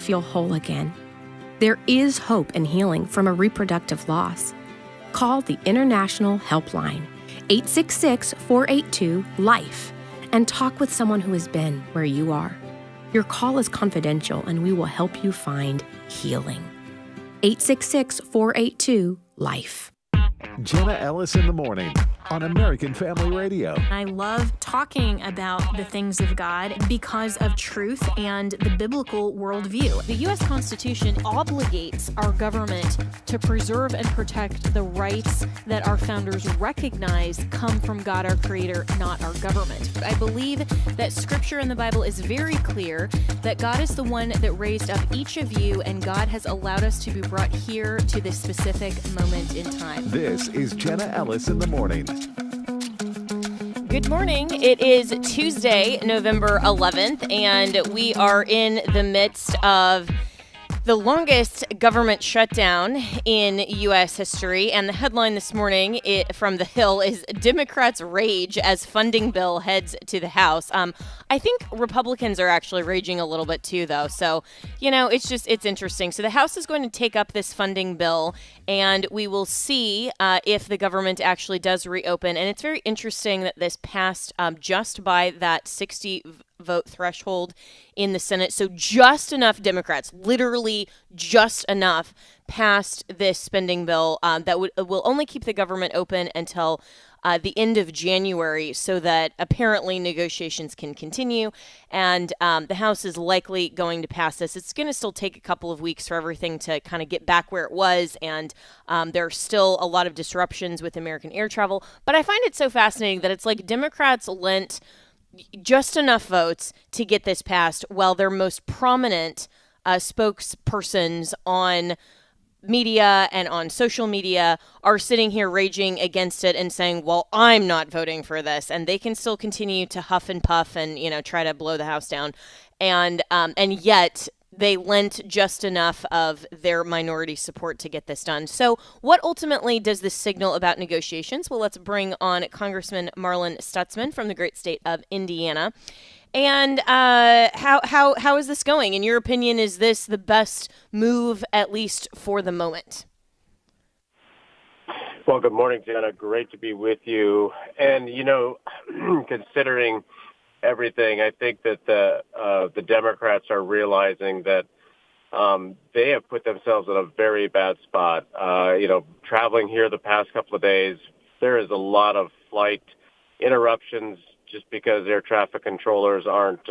feel whole again. There is hope and healing from a reproductive loss. Call the International Helpline, 866-482-LIFE, and talk with someone who has been where you are. Your call is confidential, and we will help you find healing. 866-482-LIFE. Jenna Ellis in the morning on American Family Radio. I love talking about the things of God because of truth and the biblical worldview. The U.S. Constitution obligates our government to preserve and protect the rights that our founders recognize come from God, our Creator, not our government. I believe that Scripture in the Bible is very clear that God is the one that raised up each of you, and God has allowed us to be brought here to this specific moment in time. This is Jenna Ellis in the morning. Good morning. It is Tuesday, November 11th, and we are in the midst of the longest government shutdown in U.S. history. And the headline this morning from The Hill is Democrats rage as funding bill heads to the House. I think Republicans are actually raging a little bit too, though. So, it's interesting. So the House is going to take up this funding bill, and we will see if the government actually does reopen. And it's very interesting that this passed just by that 60 vote threshold in the Senate. So just enough Democrats, literally just enough, passed this spending bill that will only keep the government open until the end of January, so that apparently negotiations can continue. And the House is likely going to pass this. It's going to still take a couple of weeks for everything to kind of get back where it was. And there are still a lot of disruptions with American air travel. But I find it so fascinating that it's like Democrats lent just enough votes to get this passed, while their most prominent spokespersons on media and on social media are sitting here raging against it and saying, well, I'm not voting for this. And they can still continue to huff and puff and, try to blow the House down. And yet they lent just enough of their minority support to get this done. So what ultimately does this signal about negotiations? Well, let's bring on Congressman Marlin Stutzman from the great state of Indiana. And how is this going? In your opinion, is this the best move, at least for the moment? Well, good morning, Jenna. Great to be with you. And, considering everything, I think that the Democrats are realizing that they have put themselves in a very bad spot. Traveling here the past couple of days, there is a lot of flight interruptions just because air traffic controllers aren't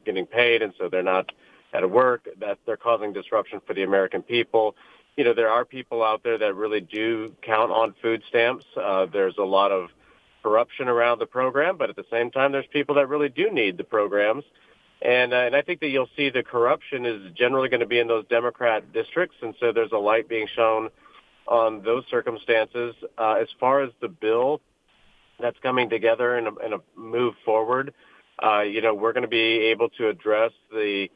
getting paid, and so they're not at work. That they're causing disruption for the American people. There are people out there that really do count on food stamps. There's a lot of corruption around the program, but at the same time, there's people that really do need the programs. And I think that you'll see the corruption is generally going to be in those Democrat districts, and so there's a light being shown on those circumstances. As far as the bill that's coming together in a move forward, we're going to be able to address the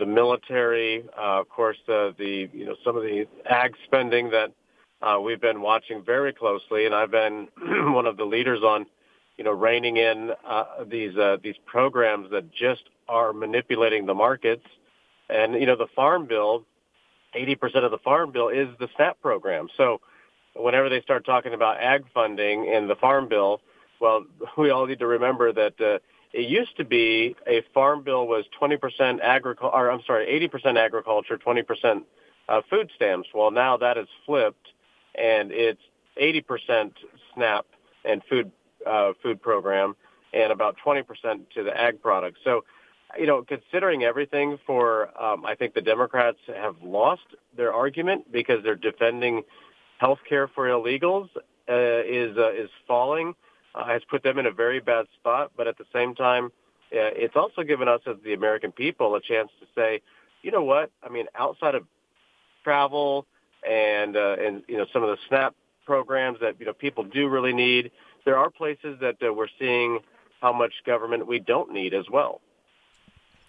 military, of course, some of the ag spending that we've been watching very closely, and I've been one of the leaders on, reining in these programs that just are manipulating the markets. And, the Farm Bill, 80% of the Farm Bill is the SNAP program. So whenever they start talking about ag funding in the Farm Bill, well, we all need to remember that it used to be a Farm Bill was 80% agriculture, 20% food stamps. Well, now that is flipped, and it's 80% SNAP and food program, and about 20% to the ag products. So, considering everything I think the Democrats have lost their argument because they're defending health care for illegals is falling, has put them in a very bad spot. But at the same time, it's also given us as the American people a chance to say, you know what? I mean, outside of travel and some of the SNAP programs that people do really need, there are places that we're seeing how much government we don't need as well.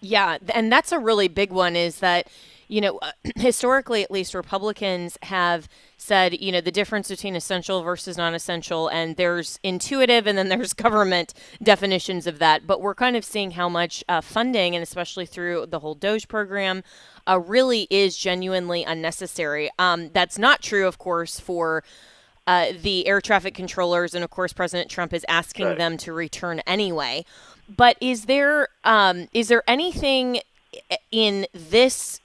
Yeah, and that's a really big one, is that, historically, at least, Republicans have said, the difference between essential versus non-essential, and there's intuitive and then there's government definitions of that. But we're kind of seeing how much funding, and especially through the whole DOGE program, really is genuinely unnecessary. That's not true, of course, for the air traffic controllers, and of course, President Trump is asking them to return anyway. But is there anything in this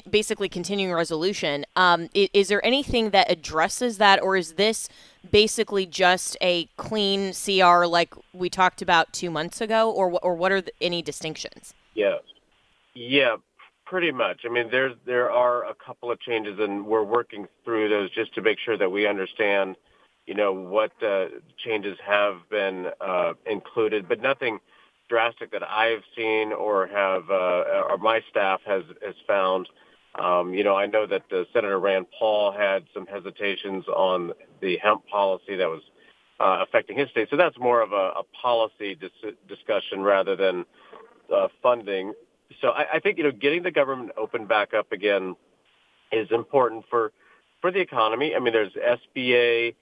basically continuing resolution? Is there anything that addresses that, or is this basically just a clean CR like we talked about 2 months ago, or what are any distinctions? Yeah, pretty much. I mean, there are a couple of changes, and we're working through those just to make sure that we understand, what changes have been included, but nothing drastic that I've seen or have or my staff has found. I know that Senator Rand Paul had some hesitations on the hemp policy that was affecting his state. So that's more of a policy discussion rather than funding. So I think, getting the government open back up again is important for the economy. I mean, there's SBA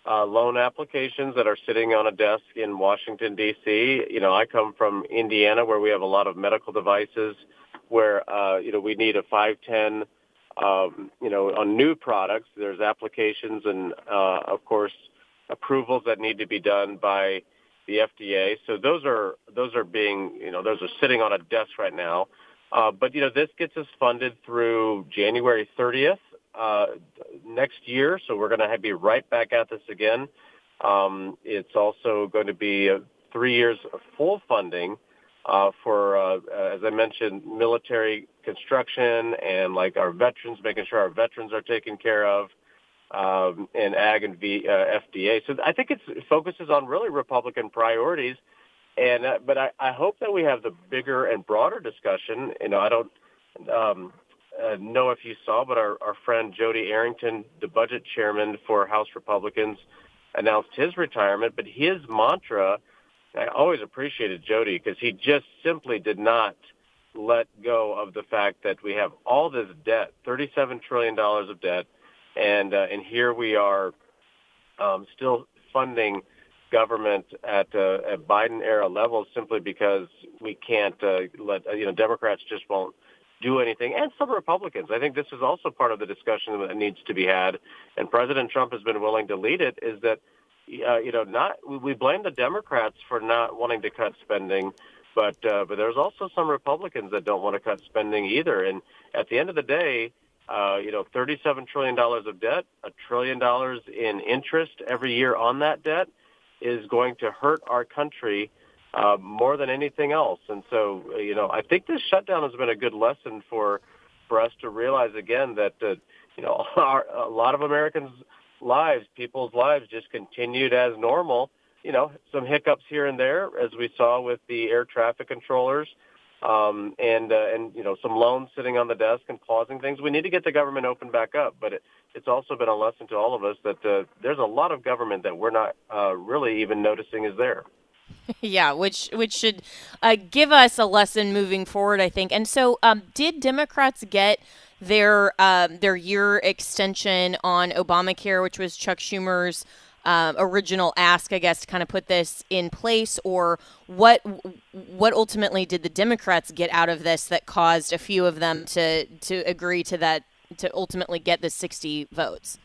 loan applications that are sitting on a desk in Washington, D.C. I come from Indiana, where we have a lot of medical devices where, we need a 510, on new products. There's applications and, of course, approvals that need to be done by the FDA. So those are being, those are sitting on a desk right now. But, this gets us funded through January 30th next year. So we're going to be right back at this again. It's also going to be 3 years of full funding for, as I mentioned, military construction and like our veterans, making sure our veterans are taken care of. And ag and FDA. So I think it focuses on really Republican priorities. And but I hope that we have the bigger and broader discussion. I don't know if you saw, but our friend Jody Arrington, the budget chairman for House Republicans, announced his retirement. But his mantra, I always appreciated Jody because he just simply did not let go of the fact that we have all this debt, $37 trillion of debt. And here we are still funding government at Biden-era levels simply because we can't let, Democrats just won't do anything. And some Republicans. I think this is also part of the discussion that needs to be had. And President Trump has been willing to lead it, is that, we blame the Democrats for not wanting to cut spending, but there's also some Republicans that don't want to cut spending either. And at the end of the day, $37 trillion of debt, $1 trillion in interest every year on that debt is going to hurt our country more than anything else. And so, I think this shutdown has been a good lesson for us to realize again that, a lot of Americans' lives, people's lives just continued as normal. Some hiccups here and there, as we saw with the air traffic controllers. And some loans sitting on the desk and pausing things. We need to get the government open back up, but it's also been a lesson to all of us that there's a lot of government that we're not really even noticing is there. Yeah, which should give us a lesson moving forward, I think. And so, did Democrats get their year extension on Obamacare, which was Chuck Schumer's original ask, I guess, to kind of put this in place, or what ultimately did the Democrats get out of this that caused a few of them to agree to that, to ultimately get the 60 votes?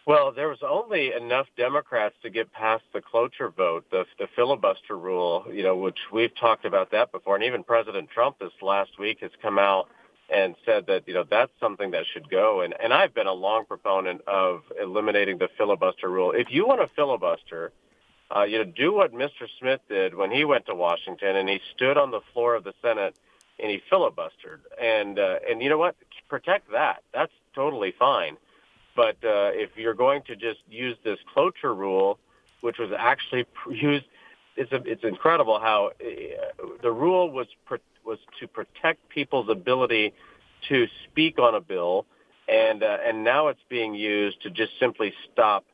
Well, there was only enough Democrats to get past the cloture vote, the filibuster rule, which we've talked about that before. And even President Trump this last week has come out and said that, that's something that should go. And I've been a long proponent of eliminating the filibuster rule. If you want to filibuster, do what Mr. Smith did when he went to Washington and he stood on the floor of the Senate and he filibustered. And you know what? Protect that. That's totally fine. But if you're going to just use this cloture rule, which was actually used, it's incredible how the rule was to protect people's ability to speak on a bill, and now it's being used to just simply stop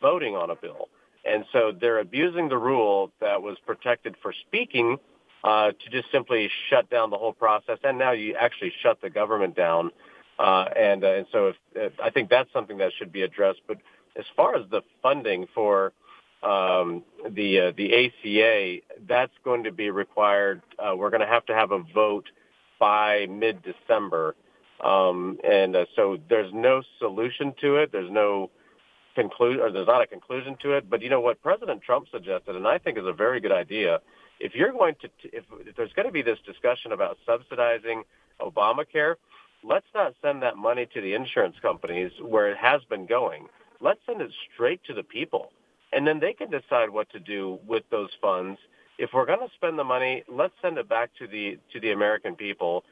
voting on a bill. And so they're abusing the rule that was protected for speaking to just simply shut down the whole process, and now you actually shut the government down. And so if I think that's something that should be addressed. But as far as the funding for the ACA, that's going to be required. We're going to have a vote by mid-December. So there's no solution to it. There's no there's not a conclusion to it. But you know what President Trump suggested, and I think is a very good idea. If you're going to, if there's going to be this discussion about subsidizing Obamacare, let's not send that money to the insurance companies where it has been going. Let's send it straight to the people, and then they can decide what to do with those funds. If we're going to spend the money, let's send it back to the American people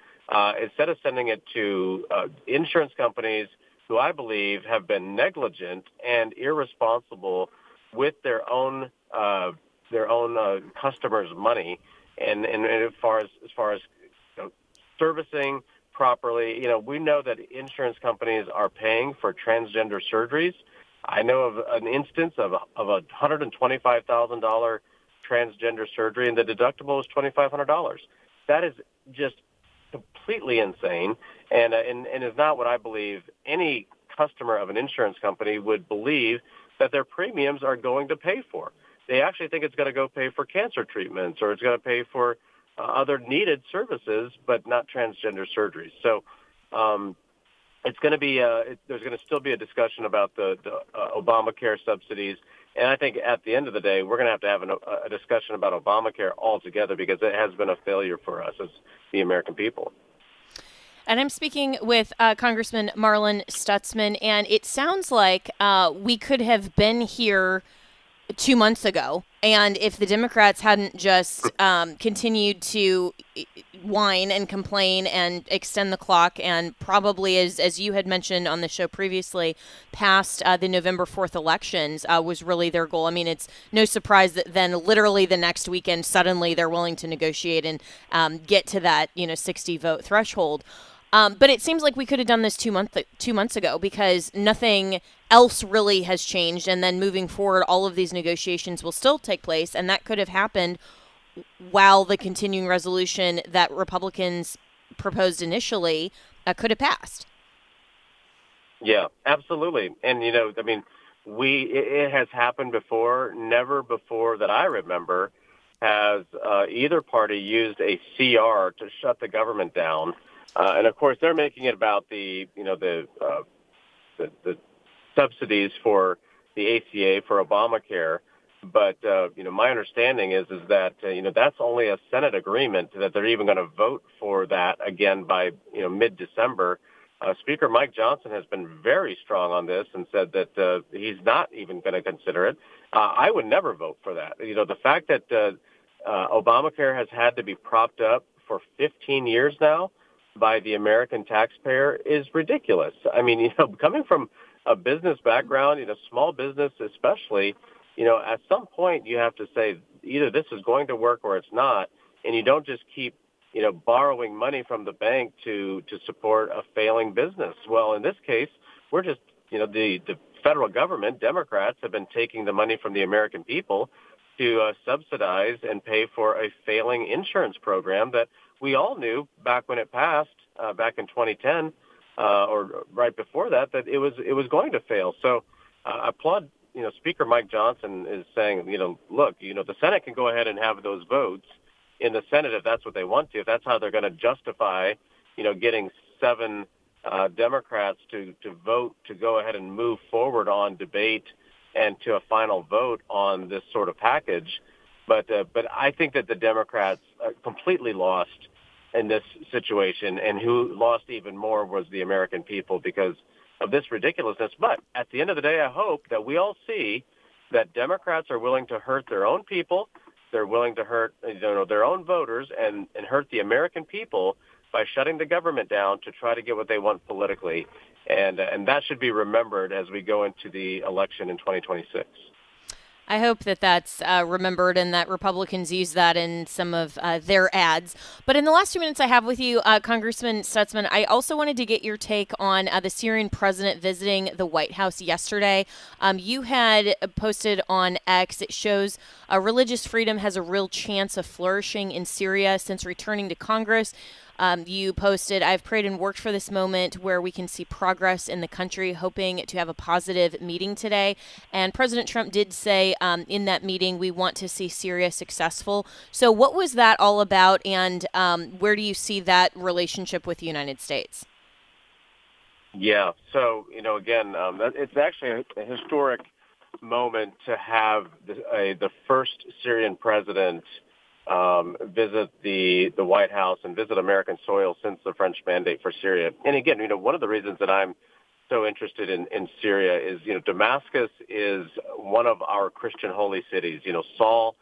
instead of sending it to insurance companies who I believe have been negligent and irresponsible with their own customers' money, and as far as servicing properly. We know that insurance companies are paying for transgender surgeries. I know of an instance of a $125,000 transgender surgery, and the deductible was $2,500. That is just completely insane, and is not what I believe any customer of an insurance company would believe that their premiums are going to pay for. They actually think it's going to go pay for cancer treatments, or it's going to pay for other needed services, but not transgender surgeries. So it's going to be there's going to still be a discussion about the Obamacare subsidies. And I think at the end of the day, we're going to have a discussion about Obamacare altogether, because it has been a failure for us as the American people. And I'm speaking with Congressman Marlin Stutzman, and it sounds like we could have been here 2 months ago, and if the Democrats hadn't just continued to whine and complain and extend the clock, and probably, as you had mentioned on the show previously, past the November 4th elections was really their goal. I mean, it's no surprise that then literally the next weekend, suddenly they're willing to negotiate and get to that 60 vote threshold. But it seems like we could have done this 2 months ago, because nothing else really has changed. And then moving forward, all of these negotiations will still take place. And that could have happened while the continuing resolution that Republicans proposed initially could have passed. Yeah, absolutely. And, it has happened before. Never before that I remember has either party used a CR to shut the government down. And of course, they're making it about the subsidies for the ACA for Obamacare. But my understanding is that that's only a Senate agreement, that they're even going to vote for that again by mid-December. Speaker Mike Johnson has been very strong on this and said that he's not even going to consider it. I would never vote for that. The fact that Obamacare has had to be propped up for 15 years now by the American taxpayer is ridiculous. I mean, coming from a business background, small business especially, at some point you have to say either this is going to work or it's not, and you don't just keep, borrowing money from the bank to support a failing business. Well, in this case, we're just, the federal government, Democrats, have been taking the money from the American people to subsidize and pay for a failing insurance program that we all knew back when it passed, back in 2010, or right before that it was going to fail. So I applaud, Speaker Mike Johnson is saying, look, the Senate can go ahead and have those votes in the Senate if that's what they want to, if that's how they're going to justify, getting 7 Democrats to vote to go ahead and move forward on debate and to a final vote on this sort of package. But I think that the Democrats completely lost in this situation, and who lost even more was the American people because of this ridiculousness. But at the end of the day, I hope that we all see that Democrats are willing to hurt their own people. They're willing to hurt their own voters and hurt the American people by shutting the government down to try to get what they want politically. And that should be remembered as we go into the election in 2026. I hope that that's remembered and that Republicans use that in some of their ads. But in the last 2 minutes I have with you, Congressman Stutzman, I also wanted to get your take on the Syrian president visiting the White House yesterday. You had posted on X, it shows religious freedom has a real chance of flourishing in Syria since returning to Congress. You posted, "I've prayed and worked for this moment where we can see progress in the country, hoping to have a positive meeting today." And President Trump did say in that meeting, "We want to see Syria successful." So what was that all about, and where do you see that relationship with the United States? Yeah. So, again, it's actually a historic moment to have the first Syrian president visit the White House and visit American soil since the French mandate for Syria. And again, one of the reasons that I'm so interested in Syria is, Damascus is one of our Christian holy cities. Saul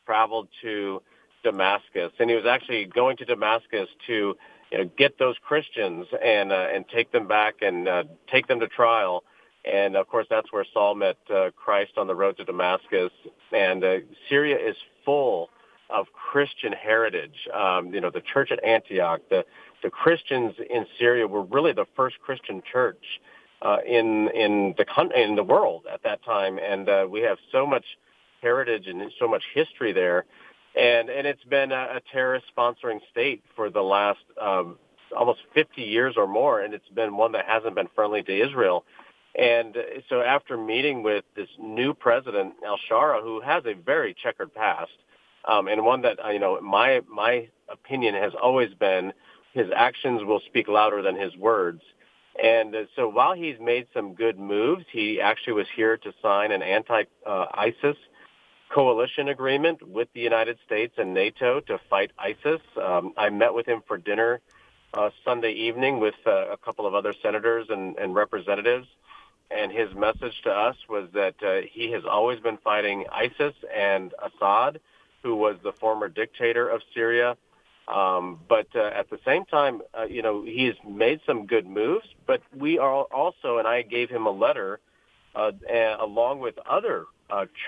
traveled to Damascus, and he was actually going to Damascus to get those Christians and take them back and take them to trial. And, of course, that's where Saul met Christ on the road to Damascus. And Syria is full of Christian heritage. The church at Antioch, the Christians in Syria were really the first Christian church in the world at that time. And we have so much heritage and so much history there. And it's been a terrorist sponsoring state for the last almost 50 years or more, and it's been one that hasn't been friendly to Israel. And so after meeting with this new president, al-Shara, who has a very checkered past, and one that, my opinion has always been his actions will speak louder than his words. And so while he's made some good moves, he actually was here to sign an anti-ISIS coalition agreement with the United States and NATO to fight ISIS. I met with him for dinner Sunday evening with a couple of other senators and representatives. And his message to us was that he has always been fighting ISIS and Assad, who was the former dictator of Syria. But at the same time, he's made some good moves. But we are also, and I gave him a letter along with other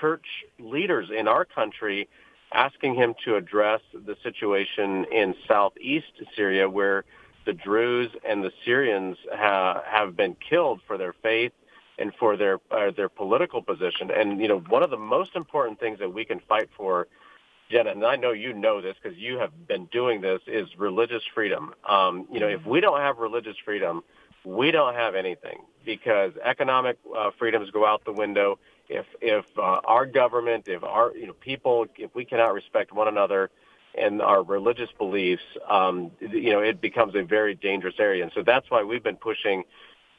church leaders in our country, asking him to address the situation in southeast Syria, where the Druze and the Syrians have been killed for their faith and for their political position. And, one of the most important things that we can fight for, Jenna, and I know you know this because you have been doing this, is religious freedom. If we don't have religious freedom, we don't have anything, because economic freedoms go out the window. If our government, if our people, if we cannot respect one another and our religious beliefs, it becomes a very dangerous area. And so that's why we've been pushing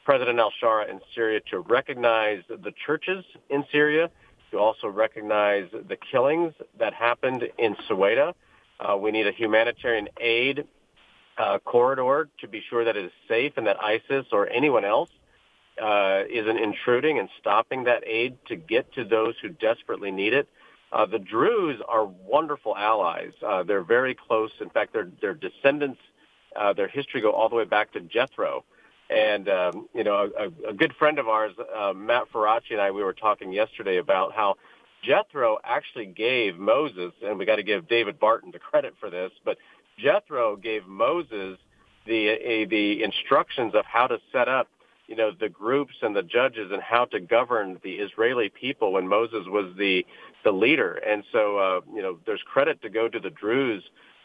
President al-Shara in Syria to recognize the churches in Syria, to also recognize the killings that happened in Suwaida. We need a humanitarian aid corridor to be sure that it is safe and that ISIS or anyone else isn't intruding and stopping that aid to get to those who desperately need it. The Druze are wonderful allies. They're very close. In fact, their descendants, their history go all the way back to Jethro. And, a good friend of ours, Matt Ferracci, and we were talking yesterday about how Jethro actually gave Moses, and we got to give David Barton the credit for this, but Jethro gave Moses the instructions of how to set up, the groups and the judges and how to govern the Israeli people when Moses was the leader. And so, there's credit to go to the Druze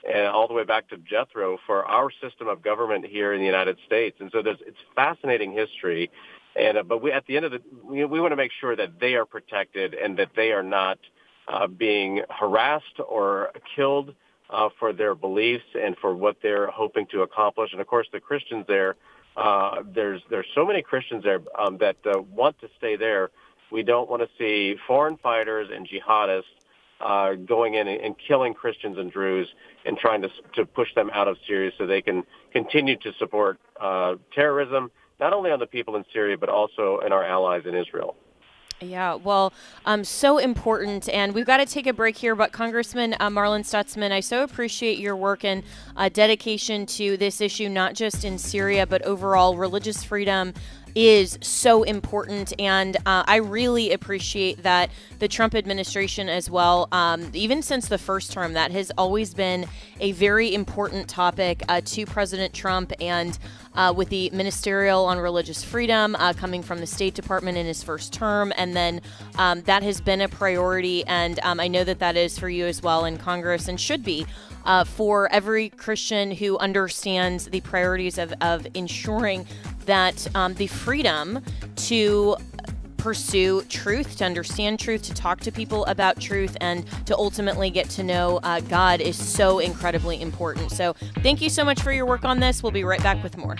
and all the way back to Jethro for our system of government here in the United States. And so it's fascinating history. And but we, at the end of we want to make sure that they are protected and that they are not being harassed or killed for their beliefs and for what they're hoping to accomplish. And of course, the Christians there, there's so many Christians there that want to stay there. We don't want to see foreign fighters and jihadists going in and killing Christians and Druze and trying to push them out of Syria so they can continue to support terrorism, not only on the people in Syria, but also in our allies in Israel. Yeah, well, so important. And we've got to take a break here. But Congressman Marlin Stutzman, I so appreciate your work and dedication to this issue, not just in Syria, but overall. Religious freedom is so important, and I really appreciate that the Trump administration as well, even since the first term, that has always been a very important topic to President Trump, and with the ministerial on religious freedom coming from the State Department in his first term, and then that has been a priority, and I know that is for you as well in Congress and should be. for every Christian who understands the priorities of ensuring that the freedom to pursue truth, to understand truth, to talk to people about truth, and to ultimately get to know God is so incredibly important. So thank you so much for your work on this. We'll be right back with more.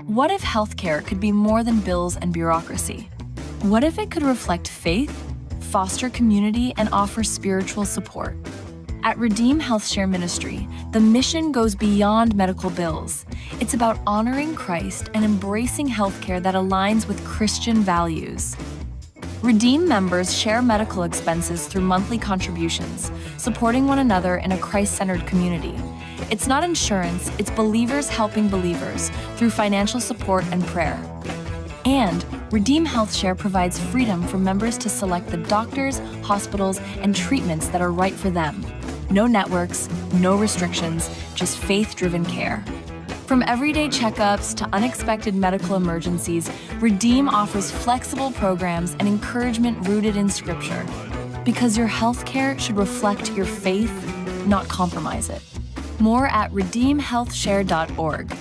What if healthcare could be more than bills and bureaucracy? What if it could reflect faith, foster community, and offer spiritual support? At Redeem Health Share Ministry, the mission goes beyond medical bills. It's about honoring Christ and embracing healthcare that aligns with Christian values. Redeem members share medical expenses through monthly contributions, supporting one another in a Christ-centered community. It's not insurance, it's believers helping believers through financial support and prayer. And Redeem Health Share provides freedom for members to select the doctors, hospitals, and treatments that are right for them. No networks, no restrictions, just faith-driven care. From everyday checkups to unexpected medical emergencies, Redeem offers flexible programs and encouragement rooted in Scripture. Because your healthcare should reflect your faith, not compromise it. More at redeemhealthshare.org.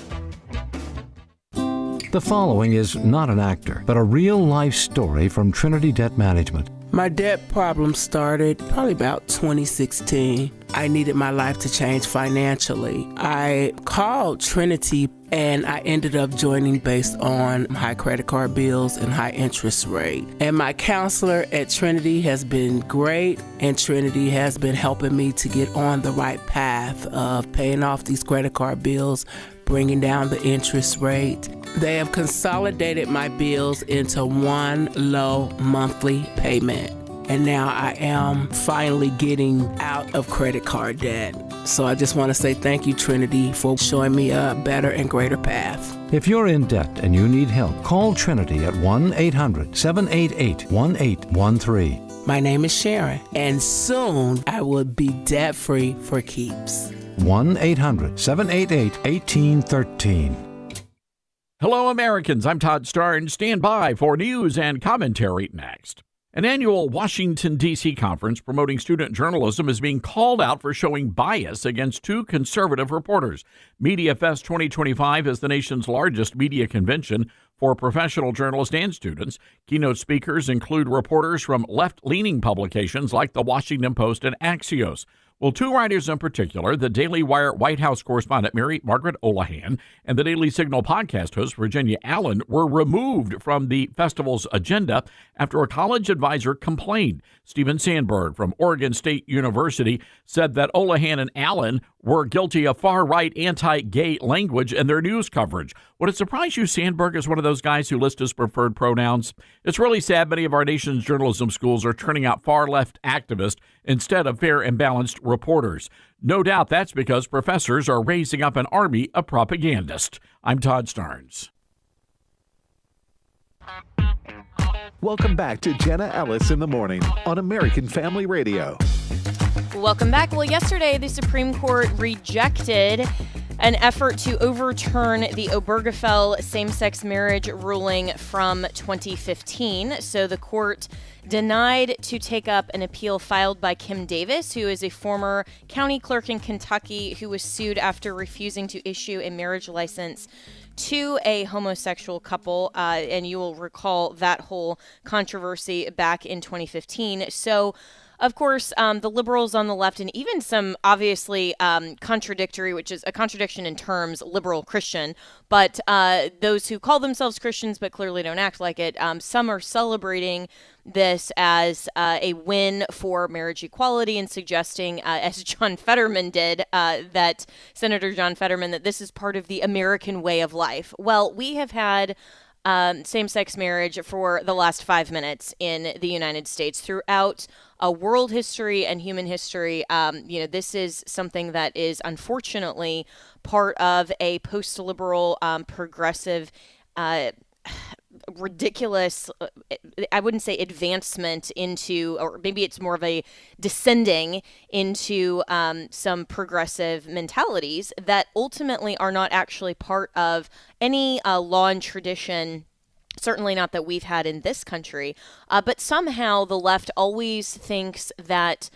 The following is not an actor, but a real-life story from Trinity Debt Management. My debt problem started probably about 2016. I needed my life to change financially. I called Trinity and I ended up joining based on high credit card bills and high interest rate. And my counselor at Trinity has been great, and Trinity has been helping me to get on the right path of paying off these credit card bills, bringing down the interest rate. They have consolidated my bills into one low monthly payment. And now I am finally getting out of credit card debt. So I just want to say thank you, Trinity, for showing me a better and greater path. If you're in debt and you need help, call Trinity at 1-800-788-1813. My name is Sharon, and soon I will be debt-free for keeps. 1-800-788-1813. Hello, Americans. I'm Todd Starnes. Stand by for news and commentary next. An annual Washington, D.C. conference promoting student journalism is being called out for showing bias against two conservative reporters. MediaFest 2025 is the nation's largest media convention for professional journalists and students. Keynote speakers include reporters from left-leaning publications like The Washington Post and Axios. Well, two writers in particular, the Daily Wire White House correspondent Mary Margaret Olahan and the Daily Signal podcast host Virginia Allen, were removed from the festival's agenda after a college advisor complained. Stephen Sandberg from Oregon State University said that Olahan and Allen were guilty of far-right anti-gay language in their news coverage. Would it surprise you Sandberg is one of those guys who list his preferred pronouns? It's really sad many of our nation's journalism schools are turning out far-left activists instead of fair and balanced reporters. No doubt that's because professors are raising up an army of propagandists. I'm Todd Starnes. Welcome back to Jenna Ellis in the Morning on American Family Radio. Welcome back. Well, yesterday the Supreme Court rejected an effort to overturn the Obergefell same-sex marriage ruling from 2015. So the court denied to take up an appeal filed by Kim Davis, who is a former county clerk in Kentucky who was sued after refusing to issue a marriage license to a homosexual couple. And you will recall that whole controversy back in 2015. So of course, the liberals on the left, and even some obviously contradictory, which is a contradiction in terms, liberal Christian, but those who call themselves Christians but clearly don't act like it, some are celebrating this as a win for marriage equality and suggesting, as John Fetterman did, that Senator John Fetterman, that this is part of the American way of life. Well, we have had same-sex marriage for the last 5 minutes in the United States. Throughout world history and human history, this is something that is unfortunately part of a post-liberal, progressive, ridiculous, I wouldn't say advancement into, or maybe it's more of a descending into some progressive mentalities that ultimately are not actually part of any law and tradition Certainly not that we've had in this country, but somehow the left always thinks that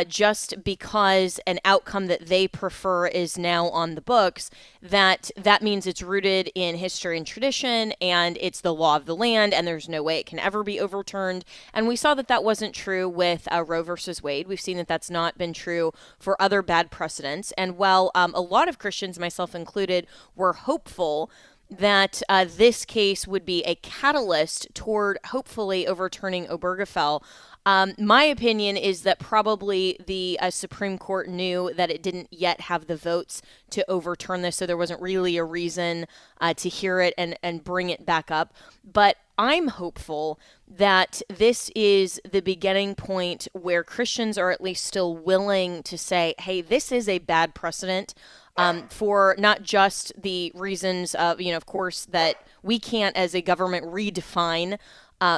just because an outcome that they prefer is now on the books, that means it's rooted in history and tradition, and it's the law of the land, and there's no way it can ever be overturned. And we saw that that wasn't true with Roe versus Wade. We've seen that that's not been true for other bad precedents. And while a lot of Christians, myself included, were hopeful that this case would be a catalyst toward hopefully overturning Obergefell. My opinion is that probably the Supreme Court knew that it didn't yet have the votes to overturn this, so there wasn't really a reason to hear it and bring it back up. But I'm hopeful that this is the beginning point where Christians are at least still willing to say, hey, this is a bad precedent. For not just the reasons of, of course, that we can't as a government redefine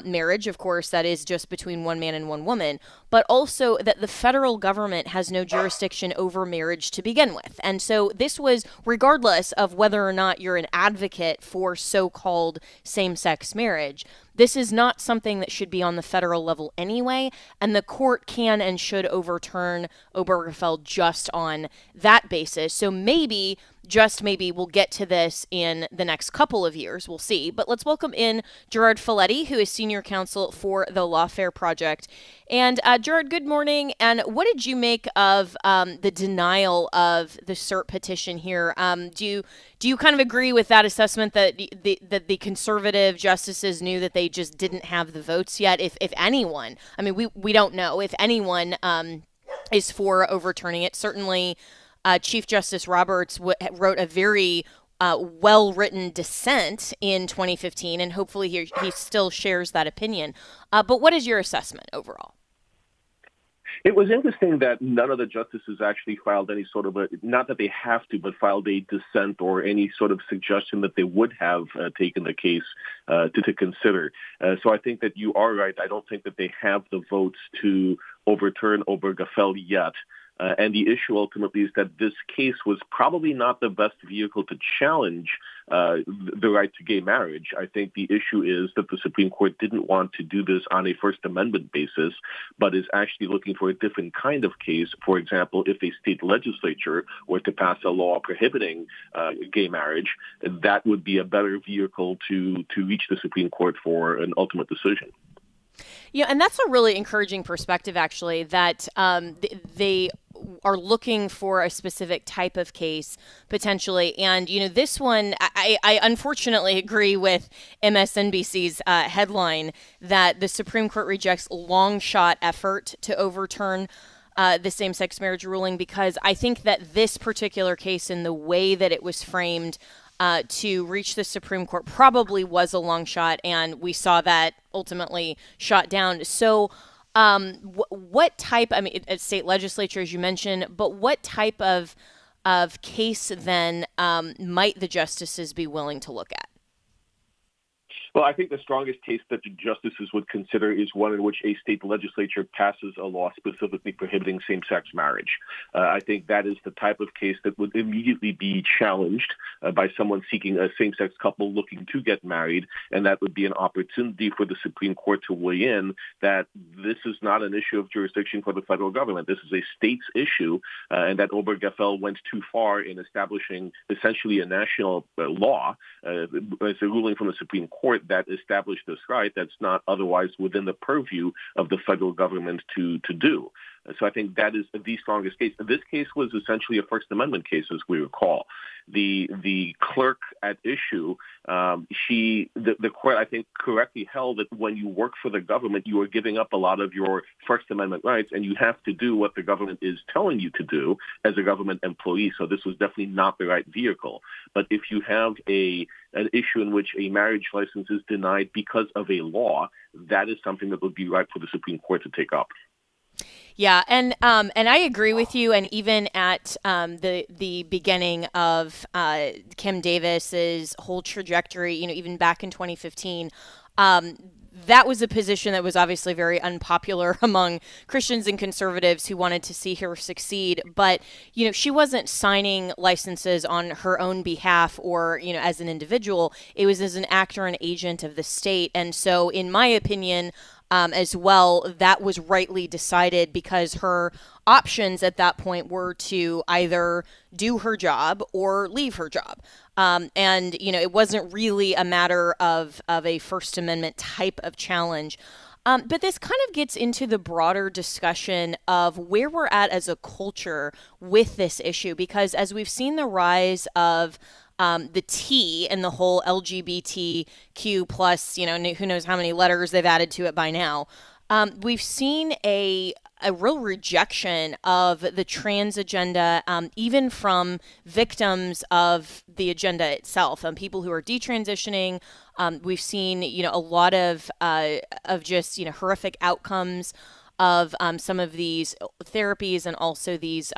marriage, of course, that is just between one man and one woman, but also that the federal government has no jurisdiction over marriage to begin with. And so this was, regardless of whether or not you're an advocate for so-called same-sex marriage, this is not something that should be on the federal level anyway, and the court can and should overturn Obergefell just on that basis. So maybe, just maybe, we'll get to this in the next couple of years. We'll see. But let's welcome in Gerard Folletti, who is senior counsel for the Lawfare Project. And Gerard, good morning. And what did you make of the denial of the cert petition here? Do you kind of agree with that assessment that the conservative justices knew that they just didn't have the votes yet? If anyone, I mean, we don't know if anyone is for overturning it. Certainly, Chief Justice Roberts wrote a very well-written dissent in 2015, and hopefully he still shares that opinion. But what is your assessment overall? It was interesting that none of the justices actually filed any sort of not that they have to, but filed a dissent or any sort of suggestion that they would have taken the case to consider. So I think that you are right. I don't think that they have the votes to overturn Obergefell yet. And the issue ultimately is that this case was probably not the best vehicle to challenge the right to gay marriage. I think the issue is that the Supreme Court didn't want to do this on a First Amendment basis, but is actually looking for a different kind of case. For example, if a state legislature were to pass a law prohibiting gay marriage, that would be a better vehicle to reach the Supreme Court for an ultimate decision. Yeah, and that's a really encouraging perspective, actually, that they are looking for a specific type of case potentially. And, this one, I unfortunately agree with MSNBC's headline that the Supreme Court rejects long shot effort to overturn the same-sex marriage ruling, because I think that this particular case and the way that it was framed to reach the Supreme Court probably was a long shot, and we saw that ultimately shot down. So what type, I mean, state legislature, as you mentioned, but what type of case then might the justices be willing to look at? Well, I think the strongest case that the justices would consider is one in which a state legislature passes a law specifically prohibiting same-sex marriage. I think that is the type of case that would immediately be challenged by someone seeking a same-sex couple looking to get married, and that would be an opportunity for the Supreme Court to weigh in that this is not an issue of jurisdiction for the federal government. This is a state's issue, and that Obergefell went too far in establishing essentially a national law as a ruling from the Supreme Court that established this right that's not otherwise within the purview of the federal government to do. So I think that is the strongest case. This case was essentially a First Amendment case, as we recall. The clerk at issue, the court, I think, correctly held that when you work for the government, you are giving up a lot of your First Amendment rights, and you have to do what the government is telling you to do as a government employee. So this was definitely not the right vehicle. But if you have an issue in which a marriage license is denied because of a law, that is something that would be right for the Supreme Court to take up. Yeah, and I agree with you. And even at the beginning of Kim Davis's whole trajectory, even back in 2015, that was a position that was obviously very unpopular among Christians and conservatives who wanted to see her succeed. But, she wasn't signing licenses on her own behalf or, as an individual. It was as an actor and agent of the state. And so, in my opinion, as well, that was rightly decided because her options at that point were to either do her job or leave her job. And, it wasn't really a matter of a First Amendment type of challenge. But this kind of gets into the broader discussion of where we're at as a culture with this issue, because as we've seen the rise of the T and the whole LGBTQ plus, who knows how many letters they've added to it by now. We've seen a real rejection of the trans agenda, even from victims of the agenda itself, people who are detransitioning. We've seen, a lot of just, horrific outcomes of some of these therapies and also these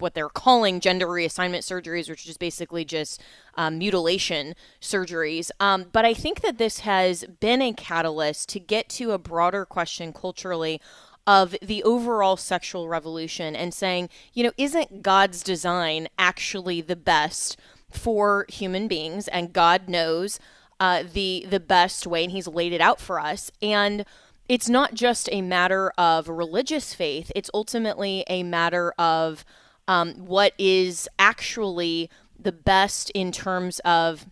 what they're calling gender reassignment surgeries, which is basically just mutilation surgeries. But I think that this has been a catalyst to get to a broader question culturally of the overall sexual revolution and saying, isn't God's design actually the best for human beings? And God knows the best way, and he's laid it out for us. And it's not just a matter of religious faith. It's ultimately a matter of what is actually the best in terms of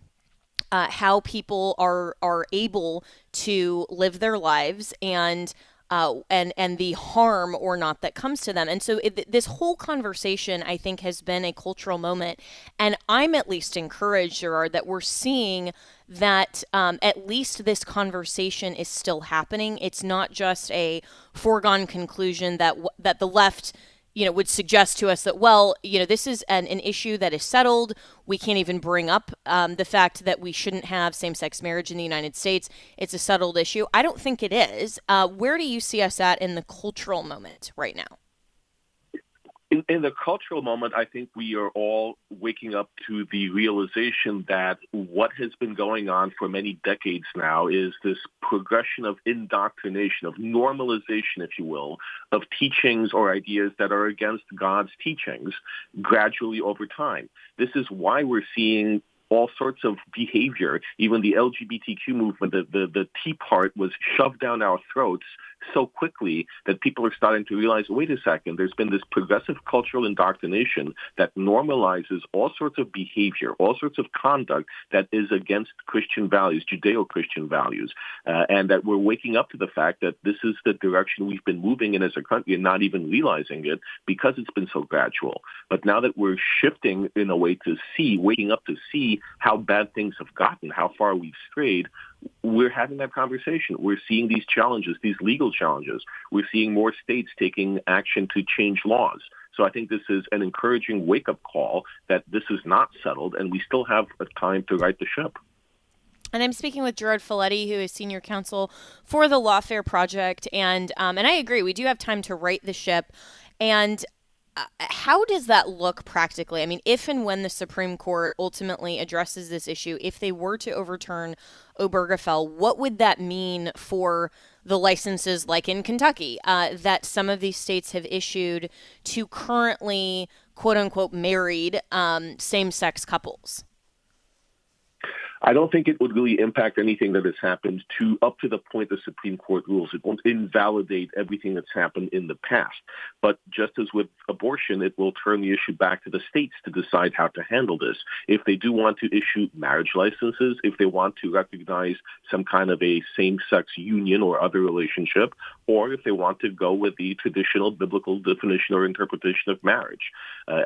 how people are able to live their lives and the harm or not that comes to them. And so this whole conversation, I think, has been a cultural moment. And I'm at least encouraged, Gerard, that we're seeing that at least this conversation is still happening. It's not just a foregone conclusion that the left would suggest to us that, well, this is an issue that is settled. We can't even bring up the fact that we shouldn't have same-sex marriage in the United States. It's a settled issue. I don't think it is. Where do you see us at in the cultural moment right now? In the cultural moment, I think we are all waking up to the realization that what has been going on for many decades now is this progression of indoctrination, of normalization, if you will, of teachings or ideas that are against God's teachings gradually over time. This is why we're seeing all sorts of behavior. Even the LGBTQ movement, the T part was shoved down our throats so quickly that people are starting to realize, wait a second, there's been this progressive cultural indoctrination that normalizes all sorts of behavior, all sorts of conduct that is against Christian values, Judeo-Christian values, and that we're waking up to the fact that this is the direction we've been moving in as a country and not even realizing it because it's been so gradual. But now that we're shifting in a way to see, waking up to see how bad things have gotten, how far we've strayed, we're having that conversation. We're seeing these challenges, these legal challenges. We're seeing more states taking action to change laws. So I think this is an encouraging wake-up call that this is not settled, and we still have a time to right the ship. And I'm speaking with Gerard Folletti, who is senior counsel for the Lawfare Project. And I agree, we do have time to right the ship. And how does that look practically? I mean, if and when the Supreme Court ultimately addresses this issue, if they were to overturn Obergefell, what would that mean for the licenses, like in Kentucky, that some of these states have issued to currently, quote unquote, married same-sex couples? I don't think it would really impact anything that has happened up to the point the Supreme Court rules. It won't invalidate everything that's happened in the past. But just as with abortion, it will turn the issue back to the states to decide how to handle this. If they do want to issue marriage licenses, if they want to recognize some kind of a same-sex union or other relationship, or if they want to go with the traditional biblical definition or interpretation of marriage.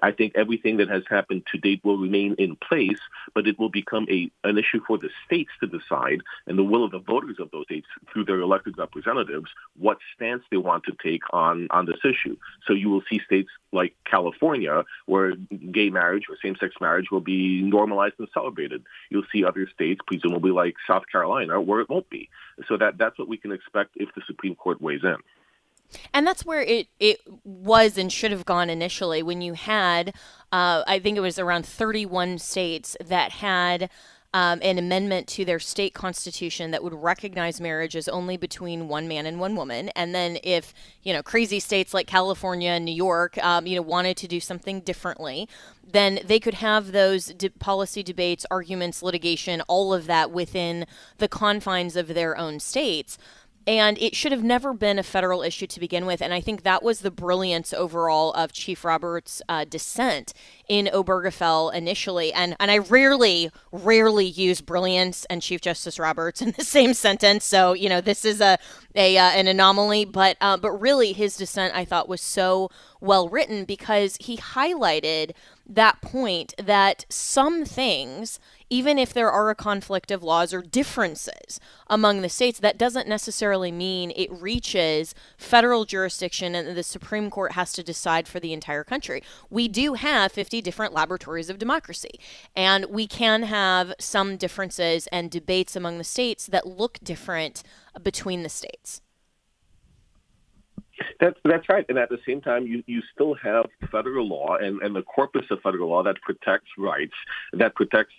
I think everything that has happened to date will remain in place, but it will become an issue for the states to decide, and the will of the voters of those states through their elected representatives, what stance they want to take on this issue. So you will see states like California where gay marriage or same-sex marriage will be normalized and celebrated. You'll see other states, presumably like South Carolina, where it won't be. So that's what we can expect if the Supreme Court weighs in. And that's where it was and should have gone initially, when you had, I think it was around 31 states that had an amendment to their state constitution that would recognize marriage as only between one man and one woman. And then if, crazy states like California and New York, wanted to do something differently, then they could have those policy debates, arguments, litigation, all of that within the confines of their own states. And it should have never been a federal issue to begin with. And I think that was the brilliance overall of Chief Roberts' dissent in Obergefell initially. And I rarely use brilliance and Chief Justice Roberts in the same sentence. So, this is an anomaly. But really, his dissent, I thought, was so well written because he highlighted that point that some things, even if there are a conflict of laws or differences among the states, that doesn't necessarily mean it reaches federal jurisdiction and the Supreme Court has to decide for the entire country. We do have 50 different laboratories of democracy, and we can have some differences and debates among the states that look different between the states. That's right. And at the same time, you still have federal law and the corpus of federal law that protects rights, that protects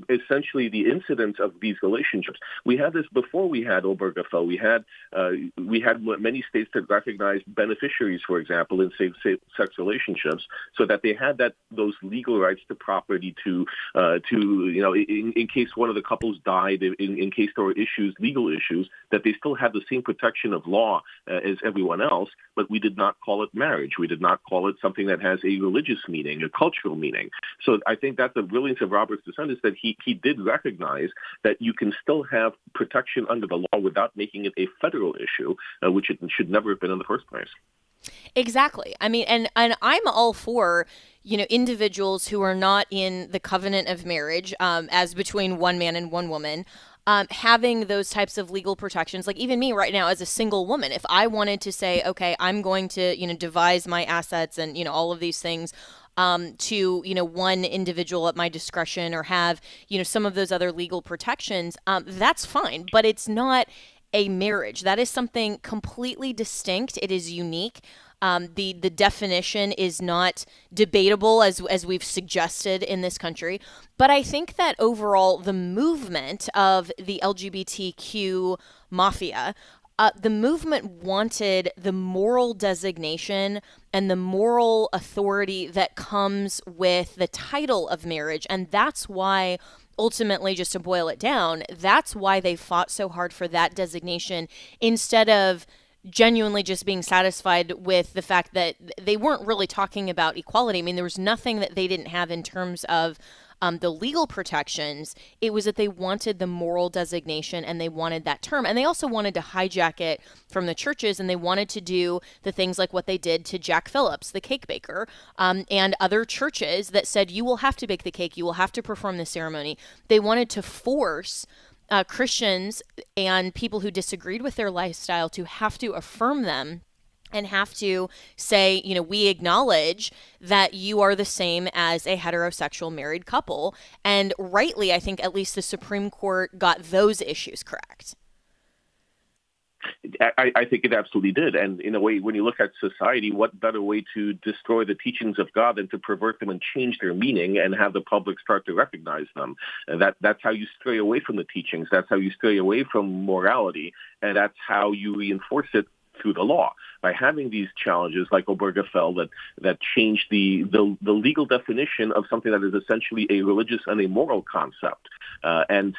essentially the incidence of these relationships. We had this before we had Obergefell. We had many states that recognized beneficiaries, for example, in same-sex relationships, so that they had those legal rights to property in case one of the couples died, in case there were legal issues, that they still had the same protection of law as everyone else. But we did not call it marriage. We did not call it something that has a religious meaning, a cultural meaning. So I think that the brilliance of Robert's dissent is that he did recognize that you can still have protection under the law without making it a federal issue, which it should never have been in the first place. Exactly. I mean, and I'm all for, individuals who are not in the covenant of marriage as between one man and one woman, having those types of legal protections. Like even me right now as a single woman, if I wanted to say, okay, I'm going to, devise my assets and, all of these things to, one individual at my discretion or have, some of those other legal protections, that's fine. But it's not a marriage. That is something completely distinct. It is unique. The definition is not debatable as we've suggested in this country. But I think that overall the movement of the LGBTQ mafia, the movement wanted the moral designation and the moral authority that comes with the title of marriage. And that's why, ultimately, just to boil it down, that's why they fought so hard for that designation instead of genuinely just being satisfied with the fact that they weren't really talking about equality. I mean, there was nothing that they didn't have in terms of the legal protections. It was that they wanted the moral designation and they wanted that term. And they also wanted to hijack it from the churches, and they wanted to do the things like what they did to Jack Phillips, the cake baker, and other churches that said, you will have to bake the cake, you will have to perform the ceremony. They wanted to force Christians and people who disagreed with their lifestyle to have to affirm them and have to say, we acknowledge that you are the same as a heterosexual married couple. And rightly, I think at least the Supreme Court got those issues correct. I think it absolutely did. And in a way, when you look at society, what better way to destroy the teachings of God than to pervert them and change their meaning and have the public start to recognize them? And that's how you stray away from the teachings. That's how you stray away from morality. And that's how you reinforce it through the law, by having these challenges like Obergefell that changed the legal definition of something that is essentially a religious and a moral concept. And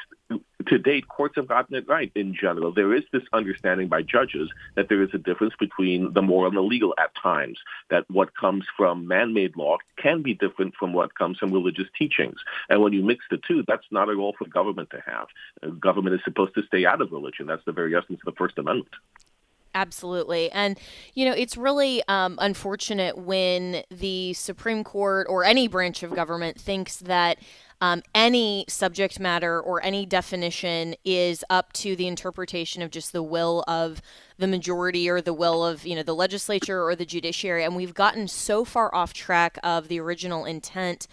to date, courts have gotten it right in general. There is this understanding by judges that there is a difference between the moral and the legal at times, that what comes from man-made law can be different from what comes from religious teachings. And when you mix the two, that's not a role for government to have. Government is supposed to stay out of religion. That's the very essence of the First Amendment. Absolutely. And, it's really unfortunate when the Supreme Court or any branch of government thinks that any subject matter or any definition is up to the interpretation of just the will of the majority or the will of, the legislature or the judiciary. And we've gotten so far off track of the original intent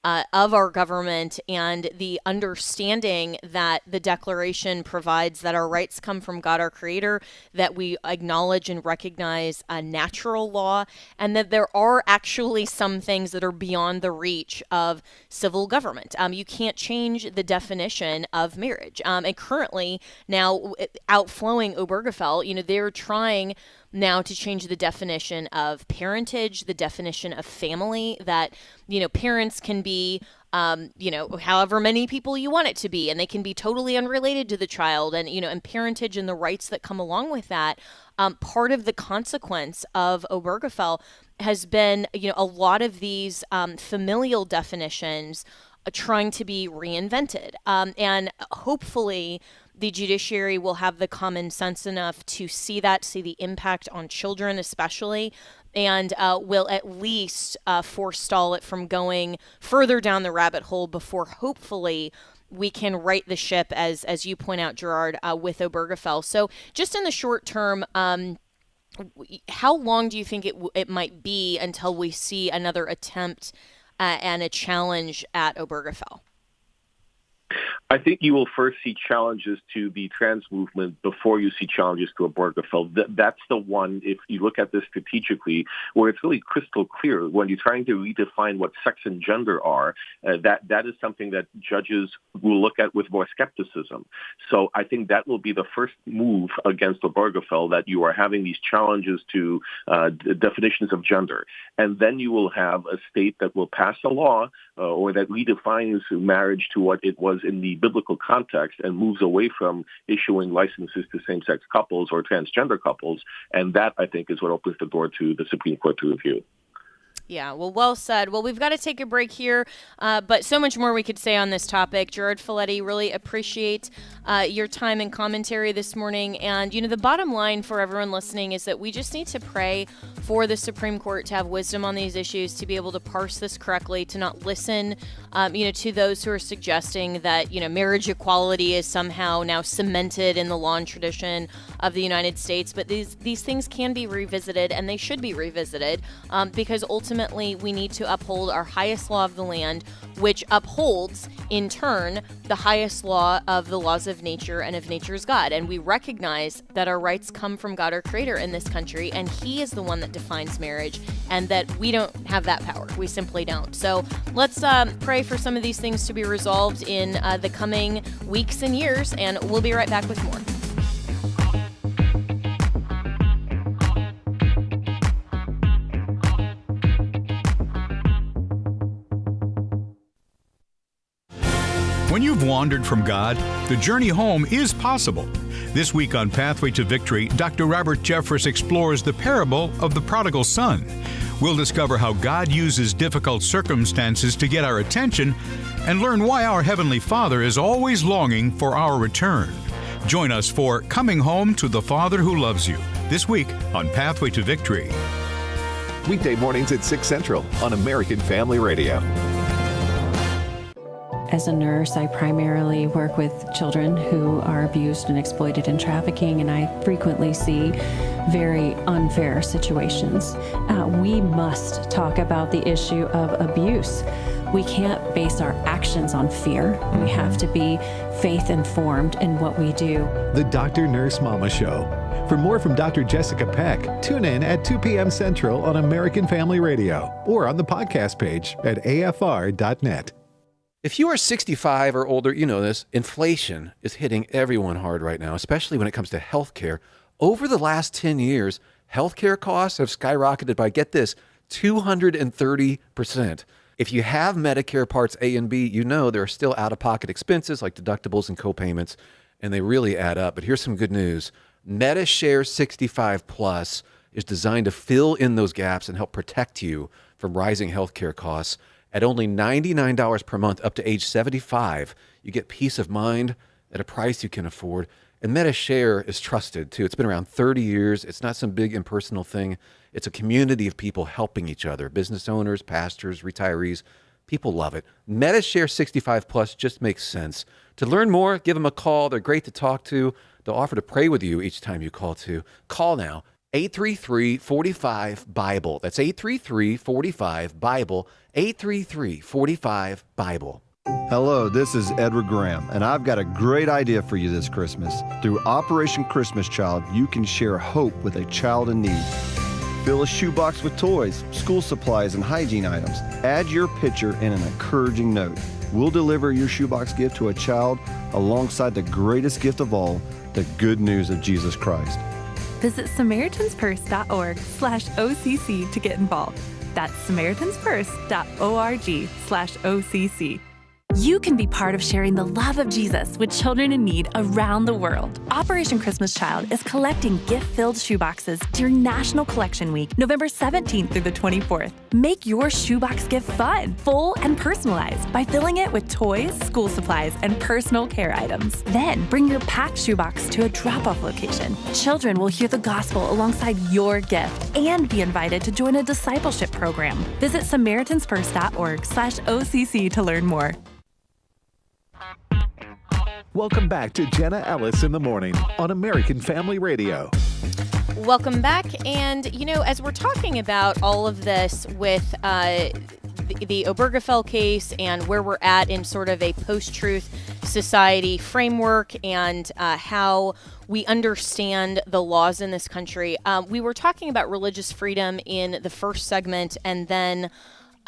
of our government and the understanding that the Declaration provides that our rights come from God, our Creator, that we acknowledge and recognize a natural law, and that there are actually some things that are beyond the reach of civil government. You can't change the definition of marriage. And currently, now outflowing Obergefell, they're trying now to change the definition of parentage, the definition of family, that, parents can be, however many people you want it to be, and they can be totally unrelated to the child, and parentage and the rights that come along with that. Part of the consequence of Obergefell has been, a lot of these familial definitions trying to be reinvented. And hopefully the judiciary will have the common sense enough to see the impact on children especially, and will at least forestall it from going further down the rabbit hole before hopefully we can right the ship, as you point out, Gerard, with Obergefell. So just in the short term, how long do you think it might be until we see another attempt and a challenge at Obergefell? I think you will first see challenges to the trans movement before you see challenges to Obergefell. That's the one, if you look at this strategically, where it's really crystal clear when you're trying to redefine what sex and gender are, that is something that judges will look at with more skepticism. So I think that will be the first move against Obergefell, that you are having these challenges to definitions of gender. And then you will have a state that will pass a law or that redefines marriage to what it was in the biblical context and moves away from issuing licenses to same-sex couples or transgender couples. And that, I think, is what opens the door to the Supreme Court to review. Yeah, well said. Well, we've got to take a break here, but so much more we could say on this topic. Gerard Folletti, really appreciate your time and commentary this morning. And, the bottom line for everyone listening is that we just need to pray for the Supreme Court to have wisdom on these issues, to be able to parse this correctly, to not listen, to those who are suggesting that, marriage equality is somehow now cemented in the law and tradition of the United States. But these things can be revisited, and they should be revisited, because ultimately we need to uphold our highest law of the land, which upholds, in turn, the highest law of the laws of nature and of nature's God. And we recognize that our rights come from God, our Creator, in this country, and He is the one that defines marriage, and that we don't have that power. We simply don't. So let's pray for some of these things to be resolved in the coming weeks and years, and we'll be right back with more. When you've wandered from God, the journey home is possible. This week on Pathway to Victory, Dr. Robert Jeffress explores the parable of the prodigal son. We'll discover how God uses difficult circumstances to get our attention and learn why our Heavenly Father is always longing for our return. Join us for Coming Home to the Father Who Loves You, this week on Pathway to Victory. Weekday mornings at 6 Central on American Family Radio. As a nurse, I primarily work with children who are abused and exploited in trafficking, and I frequently see very unfair situations. We must talk about the issue of abuse. We can't base our actions on fear. We have to be faith-informed in what we do. The Dr. Nurse Mama Show. For more from Dr. Jessica Peck, tune in at 2 p.m. Central on American Family Radio or on the podcast page at afr.net. If you are 65 or older, you know this, inflation is hitting everyone hard right now, especially when it comes to healthcare. Over the last 10 years, healthcare costs have skyrocketed by, get this, 230%. If you have Medicare Parts A and B, you know there are still out-of-pocket expenses like deductibles and copayments, and they really add up. But here's some good news. MediShare 65 Plus is designed to fill in those gaps and help protect you from rising healthcare costs. At only $99 per month up to age 75, you get peace of mind at a price you can afford. And MediShare is trusted, too. It's been around 30 years. It's not some big impersonal thing. It's a community of people helping each other, business owners, pastors, retirees. People love it. MediShare 65 Plus just makes sense. To learn more, give them a call. They're great to talk to. They'll offer to pray with you each time you call, too. Call now, 833-45-BIBLE. That's 833-45-BIBLE, 833-45-BIBLE. Hello, this is Edward Graham, and I've got a great idea for you this Christmas. Through Operation Christmas Child, you can share hope with a child in need. Fill a shoebox with toys, school supplies, and hygiene items. Add your picture and an encouraging note. We'll deliver your shoebox gift to a child alongside the greatest gift of all, the good news of Jesus Christ. Visit SamaritansPurse.org/OCC to get involved. That's SamaritansPurse.org/OCC. You can be part of sharing the love of Jesus with children in need around the world. Operation Christmas Child is collecting gift-filled shoeboxes during National Collection Week, November 17th through the 24th. Make your shoebox gift fun, full, and personalized by filling it with toys, school supplies, and personal care items. Then bring your packed shoebox to a drop-off location. Children will hear the gospel alongside your gift and be invited to join a discipleship program. Visit SamaritansPurse.org/OCC to learn more. Welcome back to Jenna Ellis in the Morning on American Family Radio. Welcome back. And, as we're talking about all of this with the Obergefell case and where we're at in sort of a post-truth society framework and how we understand the laws in this country, we were talking about religious freedom in the first segment, and then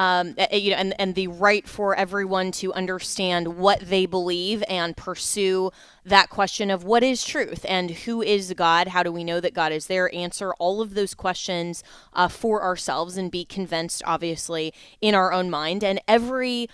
and the right for everyone to understand what they believe and pursue that question of what is truth and who is God, how do we know that God is there, answer all of those questions for ourselves and be convinced, obviously, in our own mind. And every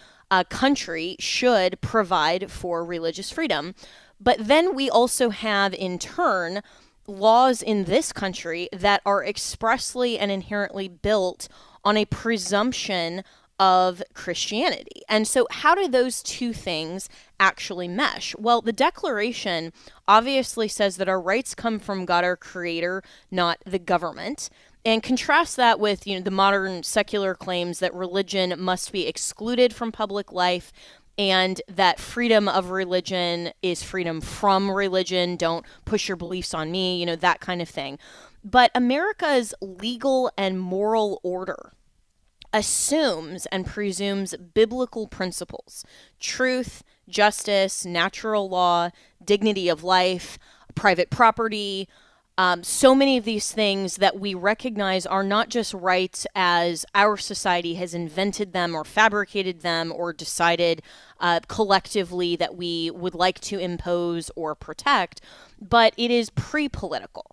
country should provide for religious freedom. But then we also have, in turn, laws in this country that are expressly and inherently built on a presumption of Christianity. And so how do those two things actually mesh? Well, the Declaration obviously says that our rights come from God, our Creator, not the government. And contrast that with, the modern secular claims that religion must be excluded from public life and that freedom of religion is freedom from religion. Don't push your beliefs on me, that kind of thing. But America's legal and moral order assumes and presumes biblical principles: truth, justice, natural law, dignity of life, private property, so many of these things that we recognize are not just rights as our society has invented them or fabricated them or decided collectively that we would like to impose or protect, but it is pre-political.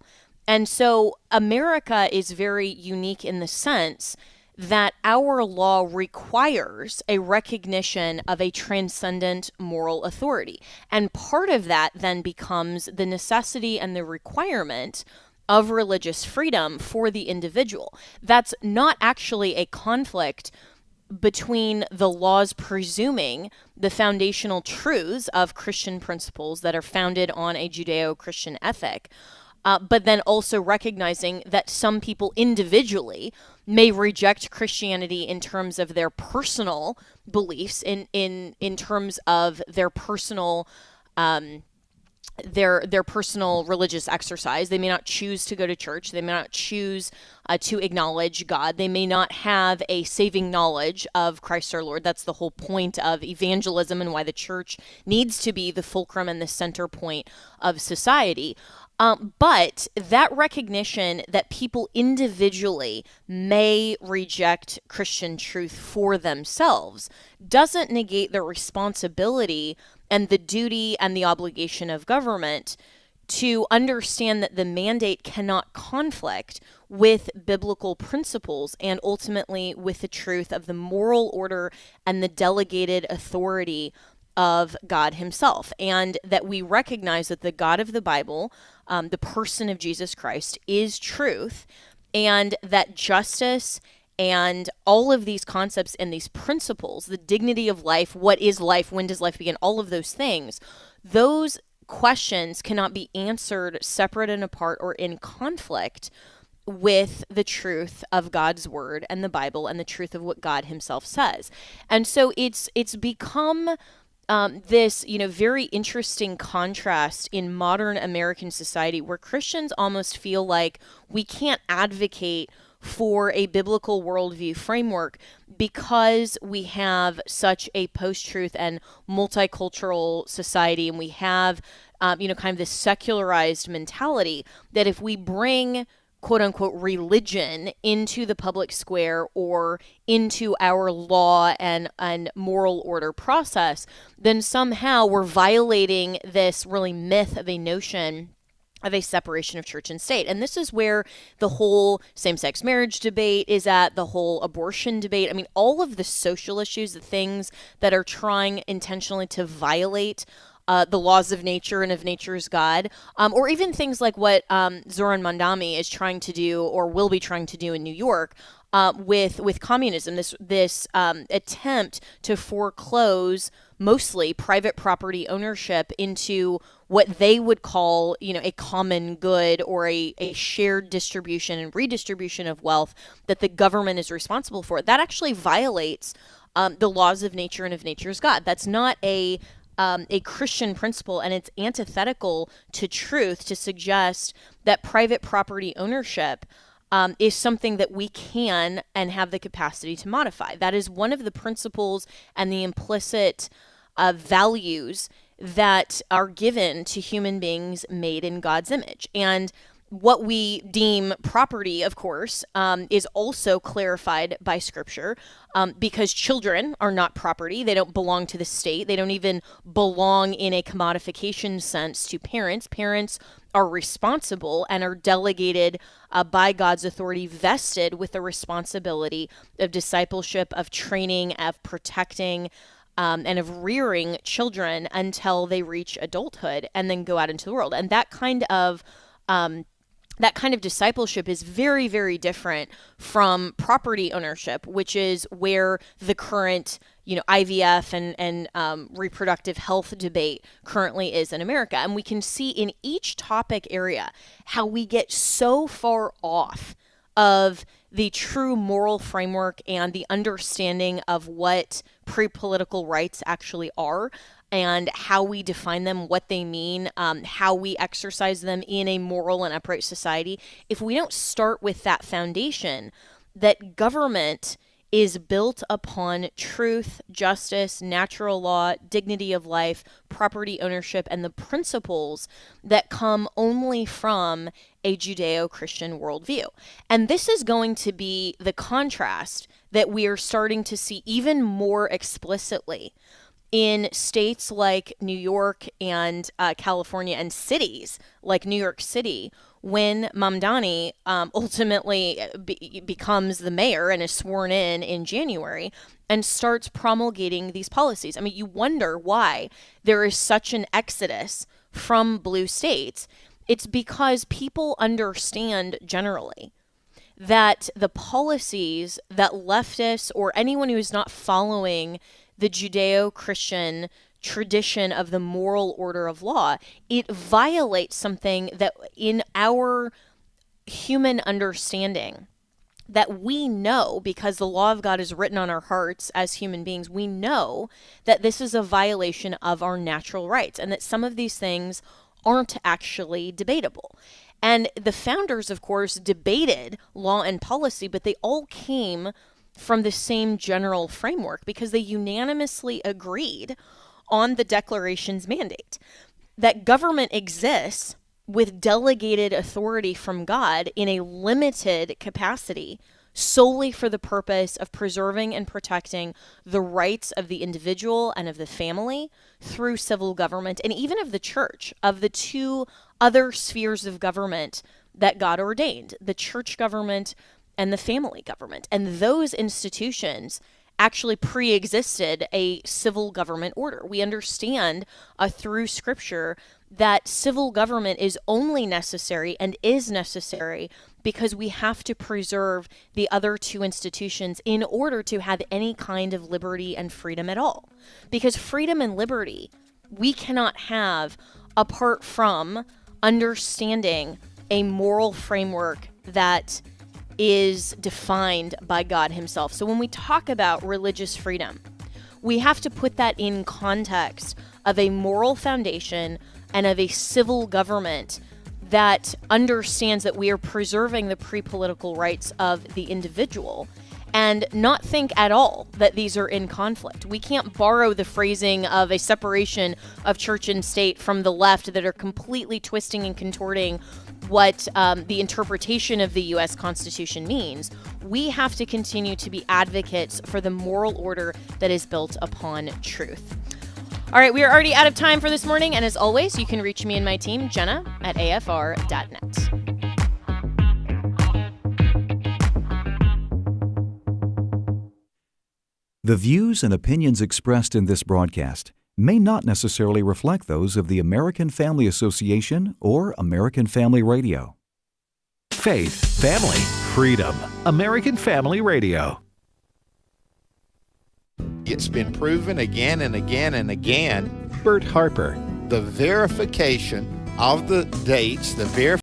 And so America is very unique in the sense that our law requires a recognition of a transcendent moral authority. And part of that then becomes the necessity and the requirement of religious freedom for the individual. That's not actually a conflict between the laws presuming the foundational truths of Christian principles that are founded on a Judeo-Christian ethic, but then also recognizing that some people individually may reject Christianity in terms of their personal beliefs, in terms of their personal their personal religious exercise. They may not choose to go to church. They may not choose to acknowledge God. They may not have a saving knowledge of Christ our Lord. That's the whole point of evangelism and why the church needs to be the fulcrum and the center point of society. But that recognition that people individually may reject Christian truth for themselves doesn't negate the responsibility and the duty and the obligation of government to understand that the mandate cannot conflict with biblical principles and ultimately with the truth of the moral order and the delegated authority of God himself, and that we recognize that the God of the Bible, the person of Jesus Christ, is truth, and that justice and all of these concepts and these principles, the dignity of life, what is life, when does life begin, all of those things, those questions cannot be answered separate and apart or in conflict with the truth of God's word and the Bible and the truth of what God himself says. And so it's become this, very interesting contrast in modern American society where Christians almost feel like we can't advocate for a biblical worldview framework because we have such a post-truth and multicultural society, and we have, kind of this secularized mentality that if we bring quote unquote religion into the public square or into our law and moral order process, then somehow we're violating this really myth of a notion of a separation of church and state. And this is where the whole same-sex marriage debate is at, the whole abortion debate. I mean, all of the social issues, the things that are trying intentionally to violate the laws of nature and of nature's God, or even things like what Zoran Mandami is trying to do or will be trying to do in New York with communism, this attempt to foreclose mostly private property ownership into what they would call, a common good or a shared distribution and redistribution of wealth that the government is responsible for. That actually violates the laws of nature and of nature's God. That's not a Christian principle, and it's antithetical to truth to suggest that private property ownership is something that we can and have the capacity to modify. That is one of the principles and the implicit values that are given to human beings made in God's image. And what we deem property, of course, is also clarified by Scripture, because children are not property. They don't belong to the state. They don't even belong in a commodification sense to parents. Parents are responsible and are delegated by God's authority, vested with the responsibility of discipleship, of training, of protecting, and of rearing children until they reach adulthood and then go out into the world. And that kind of discipleship is very, very different from property ownership, which is where the current, IVF and reproductive health debate currently is in America. And we can see in each topic area how we get so far off of the true moral framework and the understanding of what pre-political rights actually are, and how we define them, what they mean, how we exercise them in a moral and upright society. If we don't start with that foundation, that government is built upon truth, justice, natural law, dignity of life, property ownership, and the principles that come only from a Judeo-Christian worldview. And this is going to be the contrast that we are starting to see even more explicitly in states like New York and California, and cities like New York City, when Mamdani ultimately becomes the mayor and is sworn in January and starts promulgating these policies. I mean, you wonder why there is such an exodus from blue states. It's because people understand generally that the policies that leftists or anyone who is not following the Judeo-Christian tradition of the moral order of law, it violates something that in our human understanding that we know, because the law of God is written on our hearts as human beings, we know that this is a violation of our natural rights and that some of these things aren't actually debatable. And the founders, of course, debated law and policy, but they all came from the same general framework because they unanimously agreed on the Declaration's mandate that government exists with delegated authority from God in a limited capacity solely for the purpose of preserving and protecting the rights of the individual and of the family through civil government and even of the church, of the two other spheres of government that God ordained, the church government and the family government. And those institutions actually pre-existed a civil government order. We understand through Scripture that civil government is only necessary and is necessary because we have to preserve the other two institutions in order to have any kind of liberty and freedom at all. Because freedom and liberty we cannot have apart from understanding a moral framework that is defined by God himself. So when we talk about religious freedom, we have to put that in context of a moral foundation and of a civil government that understands that we are preserving the pre-political rights of the individual, and not think at all that these are in conflict. We can't borrow the phrasing of a separation of church and state from the left that are completely twisting and contorting what the interpretation of the U.S. Constitution means. We have to continue to be advocates for the moral order that is built upon truth. All right, we are already out of time for this morning, and as always, you can reach me and my team, Jenna, at afr.net. The views and opinions expressed in this broadcast may not necessarily reflect those of the American Family Association or American Family Radio. Faith, family, freedom. American Family Radio. It's been proven again and again and again. Bert Harper. The verification of the dates, the verification